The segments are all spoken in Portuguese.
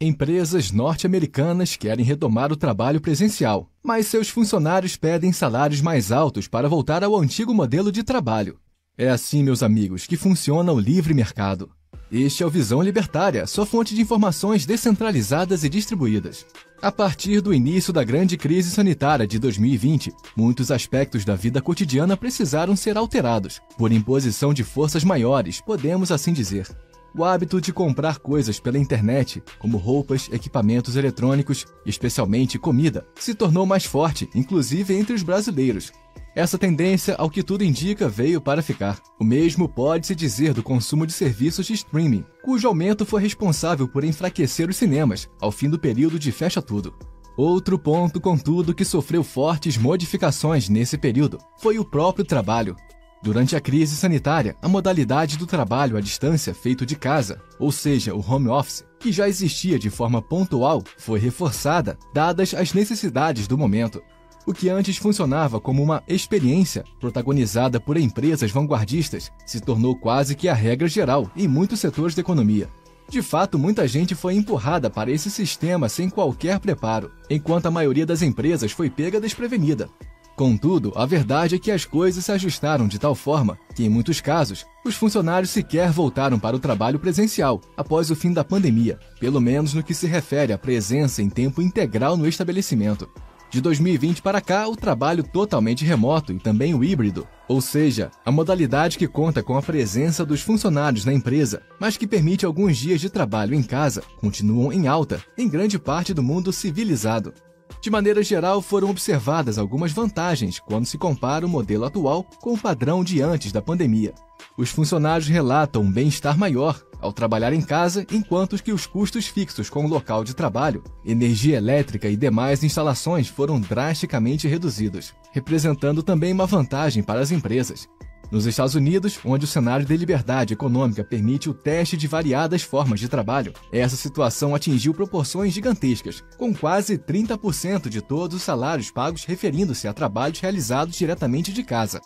Empresas norte-americanas querem retomar o trabalho presencial, mas seus funcionários pedem salários mais altos para voltar ao antigo modelo de trabalho. É assim, meus amigos, que funciona o livre mercado. Este é o Visão Libertária, sua fonte de informações descentralizadas e distribuídas. A partir do início da grande crise sanitária de 2020, muitos aspectos da vida cotidiana precisaram ser alterados, por imposição de forças maiores, podemos assim dizer. O hábito de comprar coisas pela internet, como roupas, equipamentos eletrônicos, especialmente comida, se tornou mais forte, inclusive entre os brasileiros. Essa tendência, ao que tudo indica, veio para ficar. O mesmo pode-se dizer do consumo de serviços de streaming, cujo aumento foi responsável por enfraquecer os cinemas, ao fim do período de fecha-tudo. Outro ponto, contudo, que sofreu fortes modificações nesse período foi o próprio trabalho. Durante a crise sanitária, a modalidade do trabalho à distância feito de casa, ou seja, o home office, que já existia de forma pontual, foi reforçada, dadas as necessidades do momento. O que antes funcionava como uma experiência protagonizada por empresas vanguardistas se tornou quase que a regra geral em muitos setores da economia. De fato, muita gente foi empurrada para esse sistema sem qualquer preparo, enquanto a maioria das empresas foi pega desprevenida. Contudo, a verdade é que as coisas se ajustaram de tal forma que, em muitos casos, os funcionários sequer voltaram para o trabalho presencial após o fim da pandemia, pelo menos no que se refere à presença em tempo integral no estabelecimento. De 2020 para cá, o trabalho totalmente remoto e também o híbrido, ou seja, a modalidade que conta com a presença dos funcionários na empresa, mas que permite alguns dias de trabalho em casa, continuam em alta em grande parte do mundo civilizado. De maneira geral, foram observadas algumas vantagens quando se compara o modelo atual com o padrão de antes da pandemia. Os funcionários relatam um bem-estar maior ao trabalhar em casa, enquanto que os custos fixos com o local de trabalho, energia elétrica e demais instalações foram drasticamente reduzidos, representando também uma vantagem para as empresas. Nos Estados Unidos, onde o cenário de liberdade econômica permite o teste de variadas formas de trabalho, essa situação atingiu proporções gigantescas, com quase 30% de todos os salários pagos referindo-se a trabalhos realizados diretamente de casa.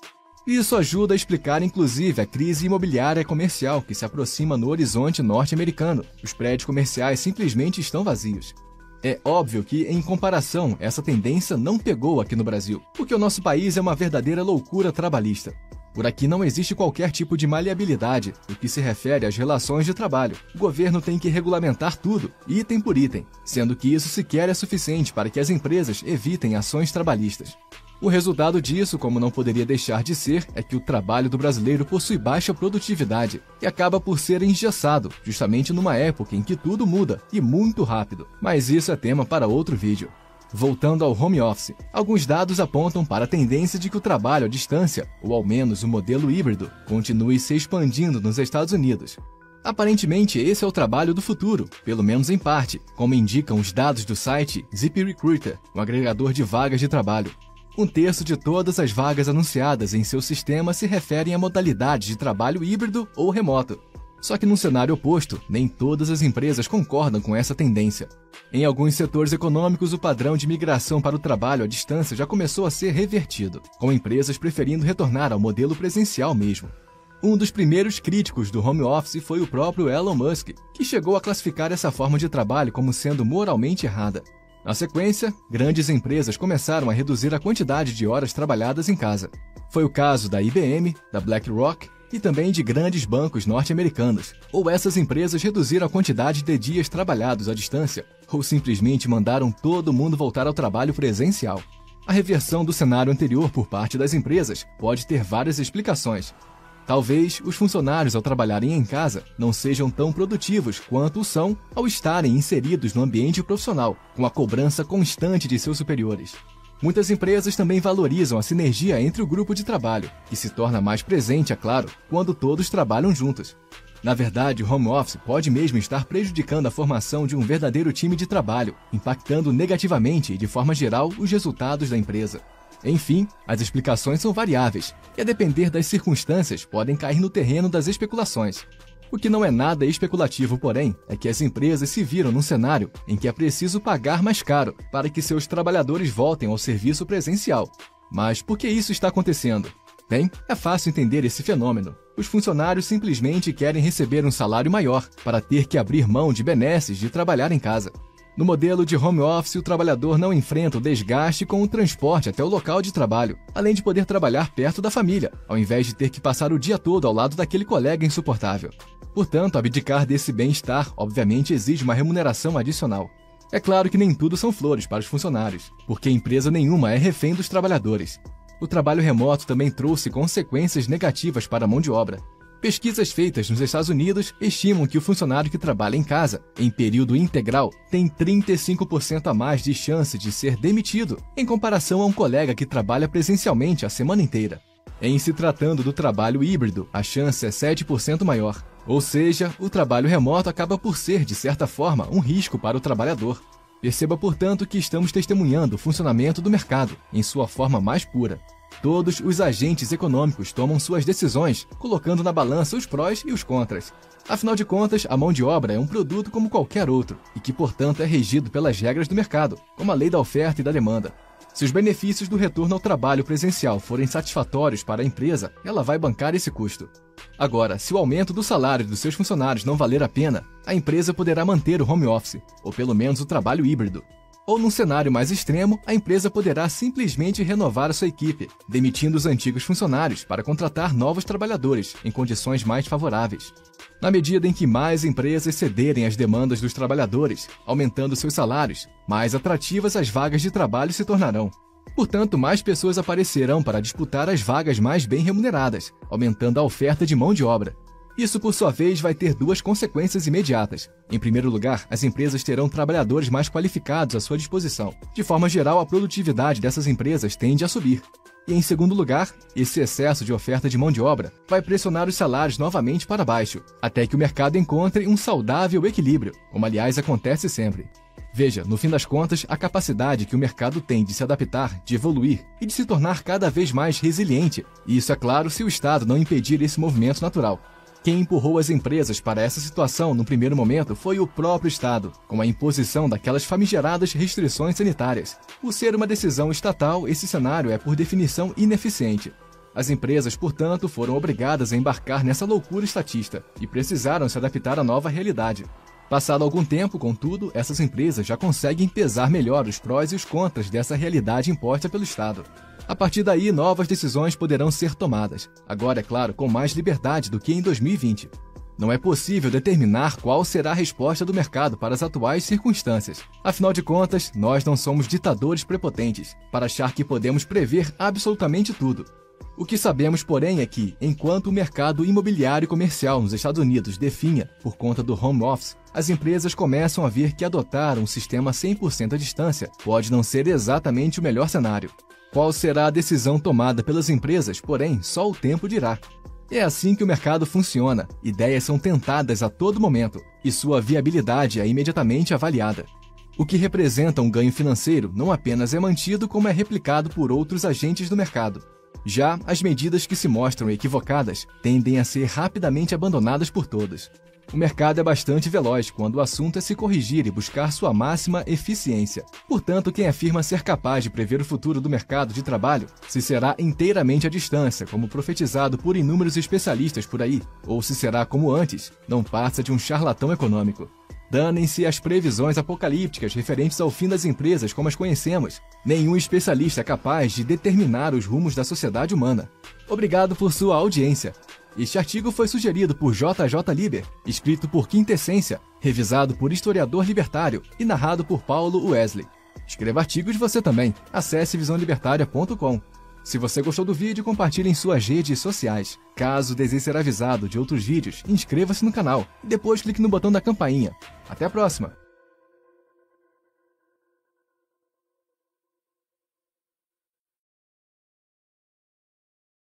Isso ajuda a explicar inclusive a crise imobiliária comercial que se aproxima no horizonte norte-americano. Os prédios comerciais simplesmente estão vazios. É óbvio que, em comparação, essa tendência não pegou aqui no Brasil, porque o nosso país é uma verdadeira loucura trabalhista. Por aqui não existe qualquer tipo de maleabilidade no que se refere às relações de trabalho. O governo tem que regulamentar tudo, item por item, sendo que isso sequer é suficiente para que as empresas evitem ações trabalhistas. O resultado disso, como não poderia deixar de ser, é que o trabalho do brasileiro possui baixa produtividade e acaba por ser engessado, justamente numa época em que tudo muda e muito rápido. Mas isso é tema para outro vídeo. Voltando ao home office, alguns dados apontam para a tendência de que o trabalho à distância, ou ao menos o modelo híbrido, continue se expandindo nos Estados Unidos. Aparentemente, esse é o trabalho do futuro, pelo menos em parte, como indicam os dados do site ZipRecruiter, um agregador de vagas de trabalho. 1/3 de todas as vagas anunciadas em seu sistema se referem a modalidades de trabalho híbrido ou remoto. Só que num cenário oposto, nem todas as empresas concordam com essa tendência. Em alguns setores econômicos, o padrão de migração para o trabalho à distância já começou a ser revertido, com empresas preferindo retornar ao modelo presencial mesmo. Um dos primeiros críticos do home office foi o próprio Elon Musk, que chegou a classificar essa forma de trabalho como sendo moralmente errada. Na sequência, grandes empresas começaram a reduzir a quantidade de horas trabalhadas em casa. Foi o caso da IBM, da BlackRock e também de grandes bancos norte-americanos. Ou essas empresas reduziram a quantidade de dias trabalhados à distância, ou simplesmente mandaram todo mundo voltar ao trabalho presencial. A reversão do cenário anterior por parte das empresas pode ter várias explicações. Talvez os funcionários, ao trabalharem em casa, não sejam tão produtivos quanto o são ao estarem inseridos no ambiente profissional, com a cobrança constante de seus superiores. Muitas empresas também valorizam a sinergia entre o grupo de trabalho, que se torna mais presente, é claro, quando todos trabalham juntos. Na verdade, o home office pode mesmo estar prejudicando a formação de um verdadeiro time de trabalho, impactando negativamente e de forma geral os resultados da empresa. Enfim, as explicações são variáveis e, a depender das circunstâncias, podem cair no terreno das especulações. O que não é nada especulativo, porém, é que as empresas se viram num cenário em que é preciso pagar mais caro para que seus trabalhadores voltem ao serviço presencial. Mas por que isso está acontecendo? Bem, é fácil entender esse fenômeno. Os funcionários simplesmente querem receber um salário maior para ter que abrir mão de benesses de trabalhar em casa. No modelo de home office, o trabalhador não enfrenta o desgaste com o transporte até o local de trabalho, além de poder trabalhar perto da família, ao invés de ter que passar o dia todo ao lado daquele colega insuportável. Portanto, abdicar desse bem-estar, obviamente, exige uma remuneração adicional. É claro que nem tudo são flores para os funcionários, porque empresa nenhuma é refém dos trabalhadores. O trabalho remoto também trouxe consequências negativas para a mão de obra. Pesquisas feitas nos Estados Unidos estimam que o funcionário que trabalha em casa, em período integral, tem 35% a mais de chance de ser demitido, em comparação a um colega que trabalha presencialmente a semana inteira. Em se tratando do trabalho híbrido, a chance é 7% maior. Ou seja, o trabalho remoto acaba por ser, de certa forma, um risco para o trabalhador. Perceba, portanto, que estamos testemunhando o funcionamento do mercado, em sua forma mais pura. Todos os agentes econômicos tomam suas decisões, colocando na balança os prós e os contras. Afinal de contas, a mão de obra é um produto como qualquer outro, e que, portanto, é regido pelas regras do mercado, como a lei da oferta e da demanda. Se os benefícios do retorno ao trabalho presencial forem satisfatórios para a empresa, ela vai bancar esse custo. Agora, se o aumento do salário dos seus funcionários não valer a pena, a empresa poderá manter o home office, ou pelo menos o trabalho híbrido. Ou, num cenário mais extremo, a empresa poderá simplesmente renovar a sua equipe, demitindo os antigos funcionários para contratar novos trabalhadores em condições mais favoráveis. Na medida em que mais empresas cederem às demandas dos trabalhadores, aumentando seus salários, mais atrativas as vagas de trabalho se tornarão. Portanto, mais pessoas aparecerão para disputar as vagas mais bem remuneradas, aumentando a oferta de mão de obra. Isso, por sua vez, vai ter duas consequências imediatas. Em primeiro lugar, as empresas terão trabalhadores mais qualificados à sua disposição. De forma geral, a produtividade dessas empresas tende a subir. E, em segundo lugar, esse excesso de oferta de mão de obra vai pressionar os salários novamente para baixo, até que o mercado encontre um saudável equilíbrio, como, aliás, acontece sempre. Veja, no fim das contas, a capacidade que o mercado tem de se adaptar, de evoluir e de se tornar cada vez mais resiliente. E isso, é claro, se o Estado não impedir esse movimento natural. Quem empurrou as empresas para essa situação no primeiro momento foi o próprio Estado, com a imposição daquelas famigeradas restrições sanitárias. Por ser uma decisão estatal, esse cenário é por definição ineficiente. As empresas, portanto, foram obrigadas a embarcar nessa loucura estatista e precisaram se adaptar à nova realidade. Passado algum tempo, contudo, essas empresas já conseguem pesar melhor os prós e os contras dessa realidade imposta pelo Estado. A partir daí, novas decisões poderão ser tomadas, agora, é claro, com mais liberdade do que em 2020. Não é possível determinar qual será a resposta do mercado para as atuais circunstâncias. Afinal de contas, nós não somos ditadores prepotentes para achar que podemos prever absolutamente tudo. O que sabemos, porém, é que, enquanto o mercado imobiliário comercial nos Estados Unidos definha por conta do home office, as empresas começam a ver que adotar um sistema 100% à distância pode não ser exatamente o melhor cenário. Qual será a decisão tomada pelas empresas, porém, só o tempo dirá. É assim que o mercado funciona, ideias são tentadas a todo momento, e sua viabilidade é imediatamente avaliada. O que representa um ganho financeiro não apenas é mantido, como é replicado por outros agentes do mercado. Já as medidas que se mostram equivocadas tendem a ser rapidamente abandonadas por todos. O mercado é bastante veloz quando o assunto é se corrigir e buscar sua máxima eficiência. Portanto, quem afirma ser capaz de prever o futuro do mercado de trabalho se será inteiramente à distância, como profetizado por inúmeros especialistas por aí, ou se será como antes, não passa de um charlatão econômico. Danem-se as previsões apocalípticas referentes ao fim das empresas como as conhecemos. Nenhum especialista é capaz de determinar os rumos da sociedade humana. Obrigado por sua audiência. Este artigo foi sugerido por JJ Liber, escrito por Quintessência, revisado por historiador libertário e narrado por Paulo Wesley. Escreva artigos você também. Acesse visãolibertaria.com. Se você gostou do vídeo, compartilhe em suas redes sociais. Caso deseje ser avisado de outros vídeos, inscreva-se no canal e depois clique no botão da campainha. Até a próxima!